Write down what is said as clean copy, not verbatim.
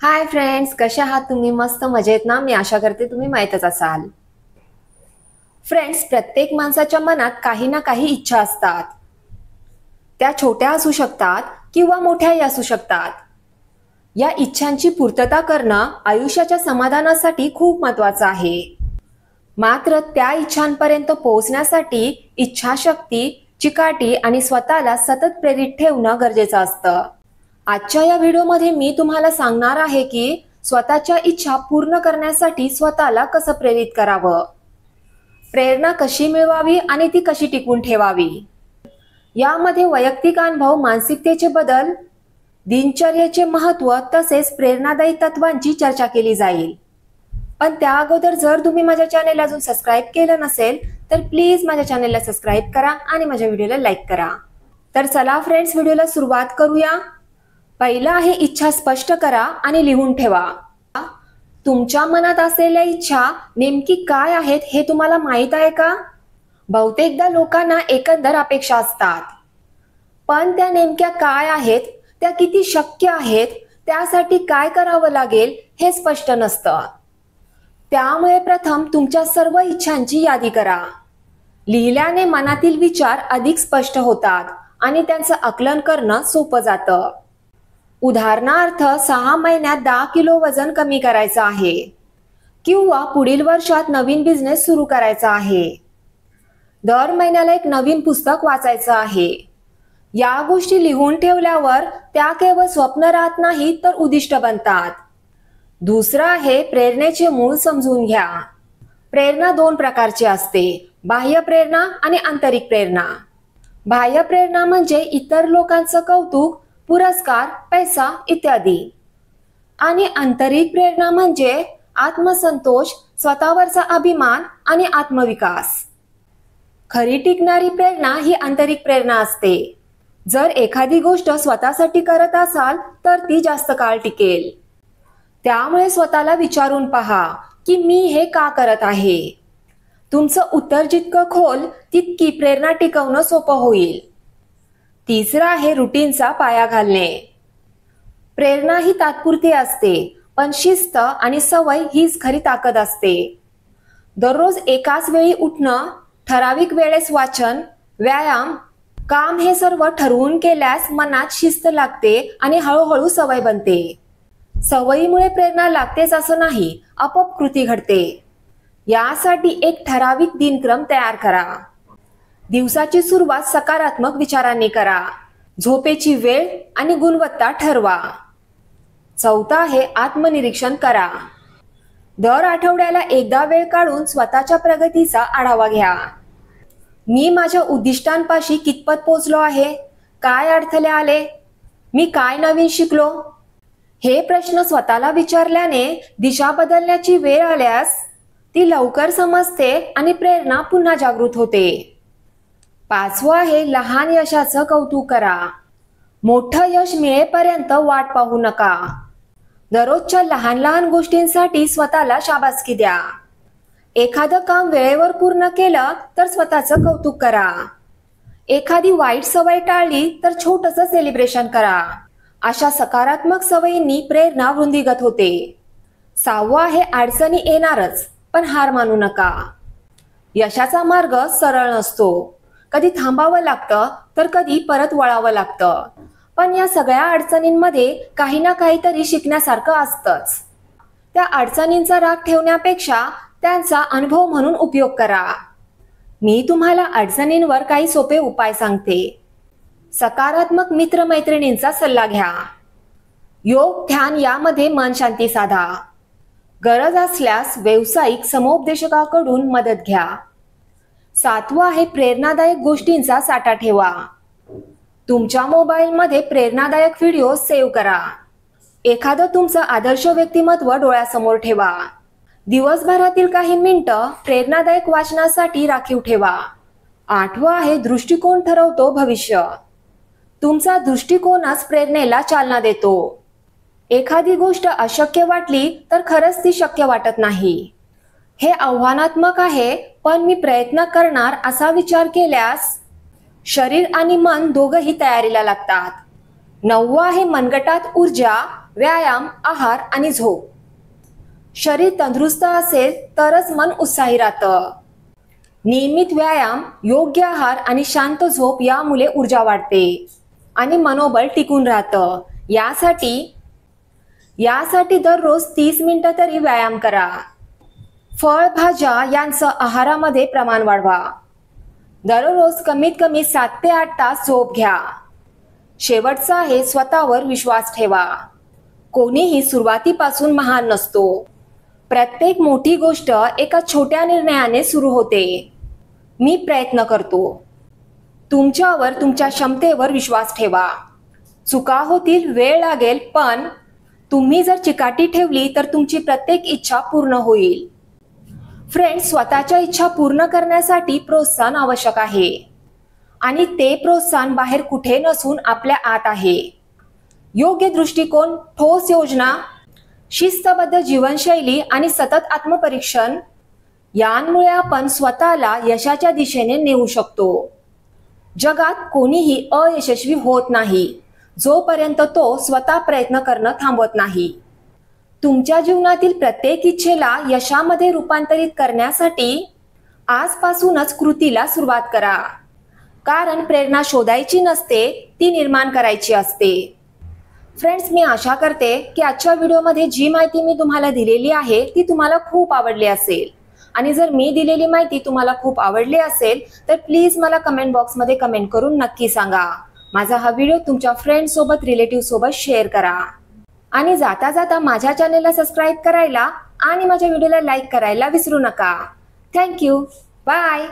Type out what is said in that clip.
Hi friends, कशा आहात तुम्ही? मस्त मजेत ना? मी आशा करते तुम्ही माहीतच असाल. फ्रेंड्स, प्रत्येक माणसाच्या मनात काही ना काही इच्छा असतात. त्या छोट्या असू शकतात किंवा मोठ्याही असू शकतात. या इच्छांची पूर्तता करणं आयुष्याच्या समाधानासाठी खूप महत्त्वाचं आहे. मात्र त्या इच्छांपर्यंत पोहोचण्यासाठी इच्छाशक्ती, चिकाटी आणि स्वतःला सतत प्रेरित ठेवणं गरजेचं असतं. आजच्या या व्हिडिओमध्ये मी तुम्हाला सांगणार आहे की स्वतःच्या इच्छा पूर्ण करण्यासाठी स्वतःला कसं प्रेरित करावं, प्रेरणा कशी मिळवावी आणि ती कशी टिकवून ठेवावी. यामध्ये वैयक्तिक अनुभव, मानसिकतेचे बदल, दिनचर्येचे महत्त्व तसेच प्रेरणादायी तत्वांची चर्चा केली जाईल. पण त्या अगोदर जर तुम्ही माझ्या चॅनेलला अजून सबस्क्राईब केलं नसेल तर प्लीज माझ्या चॅनेलला सबस्क्राईब करा आणि माझ्या व्हिडिओला लाईक करा. तर चला फ्रेंड्स, व्हिडिओला सुरुवात करूया. पहिला आहे इच्छा स्पष्ट करा आणि लिहून ठेवा. तुमच्या मनात असलेल्या इच्छा नेमकी काय आहेत हे तुम्हाला माहित आहे का? बहुतेकदा लोकांना एकंदर अपेक्षा असतात, पण त्या नेमक्या काय आहेत, त्या किती शक्य आहेत, त्यासाठी काय करावं लागेल हे स्पष्ट नसतं. त्यामुळे प्रथम तुमच्या सर्व इच्छांची यादी करा. लिहिल्याने मनातील विचार अधिक स्पष्ट होतात आणि त्यांचं आकलन करणं सोपं जातं. उदाहरणार्थ, 6 महिन्यात 10 किलो वजन कमी करायचं आहे किंवा पुढील वर्षात नवीन बिझनेस सुरू करायचा आहे. दर महिन्याला एक नवीन पुस्तक वाचायचं आहे. या गोष्टी लिहून ठेवल्यावर त्या केवळ स्वप्न राहत नाही तर उद्दिष्ट बनतात. दुसरं आहे प्रेरणेचे मूळ समजून घ्या. प्रेरणा 2 प्रकारची असते, बाह्य प्रेरणा आणि आंतरिक प्रेरणा. बाह्य प्रेरणा म्हणजे इतर लोकांचं कौतुक, पुरस्कार, पैसा इत्यादी. आणि आंतरिक प्रेरणा म्हणजे आत्मसंतोष, स्वतःवरचा अभिमान आणि आत्मविकास. खरी टिकणारी प्रेरणा ही आंतरिक प्रेरणा असते. जर एखादी गोष्ट स्वतःसाठी करत असाल तर ती जास्त काळ टिकेल. त्यामुळे स्वतःला विचारून पहा की मी हे का करत आहे. तुमचं उत्तर जितकं खोल तितकी प्रेरणा टिकवणं सोपं होईल. तिसरा आहे रुटीनचा पाया घालणे. प्रेरणा ही तात्पुरती असते, पण शिस्त आणि सवय हीच खरी ताकद असते. दररोज एकाच वेळी उठणं, ठराविक वेळेस वाचन, व्यायाम, काम हे सर्व ठरवून केल्यास मनात शिस्त लागते आणि हळूहळू सवय बनते. सवयीमुळे प्रेरणा लागतेच असं नाही, आपोआप कृती घडते. यासाठी एक ठराविक दिनक्रम तयार करा. दिवसाची सुरुवात सकारात्मक विचारांनी करा. झोपेची वेळ आणि गुणवत्ता ठरवा. चौथा आहे आत्मनिरीक्षण करा. दर आठवड्याला एकदा वेळ काढून स्वतःच्या प्रगतीचा आढावा घ्या. मी माझ्या उद्दिष्टांपाशी कितपत पोहोचलो आहे, काय अडथळे आले, मी काय नवीन शिकलो. हे प्रश्न स्वतःला विचारल्याने दिशा बदलण्याची वेळ आल्यास ती लवकर समजते आणि प्रेरणा पुन्हा जागृत होते. पाचवं आहे लहान यशाचं कौतुक करा. मोठं यश मिळेपर्यंत वाट पाहू नका. दररोजच्या लहान लहान गोष्टींसाठी स्वतःला शाबासकी द्या. एखादं काम वेळेवर पूर्ण केलं तर स्वतःचं कौतुक करा. एखादी वाईट सवय टाळली तर छोटंसं सेलिब्रेशन करा. अशा सकारात्मक सवयींनी प्रेरणा वृद्धिंगत होते. सहावं आहे अडचणी येणारच, पण हार मानू नका. यशाचा मार्ग सरळ नसतो. कधी थांबावं लागतं तर कधी परत वळावं लागतं. पण या सगळ्या अडचणींमध्ये काही ना काहीतरी शिकण्यासारखं असतंच. त्या अडचणींचा राग ठेवण्यापेक्षा त्यांचा अनुभव म्हणून उपयोग करा. मी तुम्हाला अडचणींवर काही सोपे उपाय सांगते. सकारात्मक मित्रमैत्रिणींचा सल्ला घ्या. योग, ध्यान यामध्ये मन शांती साधा. गरज असल्यास व्यावसायिक समुपदेशकाकडून मदत घ्या. सातवं आहे प्रेरणादायक गोष्टींचा साठा ठेवा. तुमच्या मोबाईलमध्ये प्रेरणादायक व्हिडिओ सेव्ह करा. एखादं तुमचं आदर्श व्यक्तिमत्व डोळ्यासमोर ठेवा. दिवसभरातील काही मिनिटं प्रेरणादायक वाचनासाठी राखीव ठेवा. आठवं आहे दृष्टिकोन ठरवतो भविष्य. तुमचा दृष्टिकोनच प्रेरणेला चालना देतो. एखादी गोष्ट अशक्य वाटली तर खरंच ती शक्य वाटत नाही. हे आव्हानात्मक आहे, पण मी प्रयत्न करणार असा विचार केल्यास शरीर आणि मन दोघंही तयारीला लागतात. 9 आहे मनगटात ऊर्जा, व्यायाम, आहार आणि झोप. शरीर तंदुरुस्त असेल तरच मन उत्साही राहतं. नियमित व्यायाम, योग्य आहार आणि शांत झोप यामुळे ऊर्जा वाढते आणि मनोबल टिकून राहतं. यासाठी दररोज 30 मिनिटं तरी व्यायाम करा. फळभाज्या यांचं आहारामध्ये प्रमाण वाढवा. दररोज कमीत कमी 7 ते 8 तास झोप घ्या. शेवटचं आहे, स्वतःवर विश्वास ठेवा. कोणीही सुरुवातीपासून महान नसतो. प्रत्येक मोठी गोष्ट एका छोट्या निर्णयाने सुरू होते. मी प्रयत्न करतो. तुमच्यावर, तुमच्या क्षमतेवर विश्वास ठेवा. चुका होतील, वेळ लागेल, पण तुम्ही जर चिकाटी ठेवली तर तुमची प्रत्येक इच्छा पूर्ण होईल. फ्रेंड्स, स्वतःच्या इच्छा पूर्ण करण्यासाठी प्रोत्साहन आवश्यक आहे आणि ते प्रोत्साहन बाहेर कुठे नसून आपल्या आत आहे. योग्य दृष्टिकोन, ठोस योजना, शिस्तबद्ध जीवनशैली आणि सतत आत्मपरीक्षण यांमुळे आपण स्वतःला यशाच्या दिशेने नेऊ शकतो. जगात कोणीही अयशस्वी होत नाही जोपर्यंत तो स्वतः प्रयत्न करणं थांबवत नाही. तुमच्या जीवनातील प्रत्येक इच्छेला यशामध्ये रूपांतरित करण्यासाठी आजपासूनच कृतीला सुरुवात करा. कारण प्रेरणा शोधायची नसते, ती निर्माण करायची असते. फ्रेंड्स, मी आशा करते की आजच्या व्हिडिओमध्ये जी माहिती मी तुम्हाला दिलेली आहे ती तुम्हाला खूप आवडली असेल. आणि जर मी दिलेली माहिती तुम्हाला खूप आवडली असेल तर प्लीज मला कमेंट बॉक्समध्ये कमेंट करून नक्की सांगा. माझा हा व्हिडिओ तुमच्या फ्रेंड्स सोबत, रिलेटिव्ह सोबत शेअर करा. आणि जाता जाता माझ्या चॅनेलला सबस्क्राईब करायला आणि माझ्या व्हिडिओला लाईक करायला विसरू नका. थँक्यू. बाय.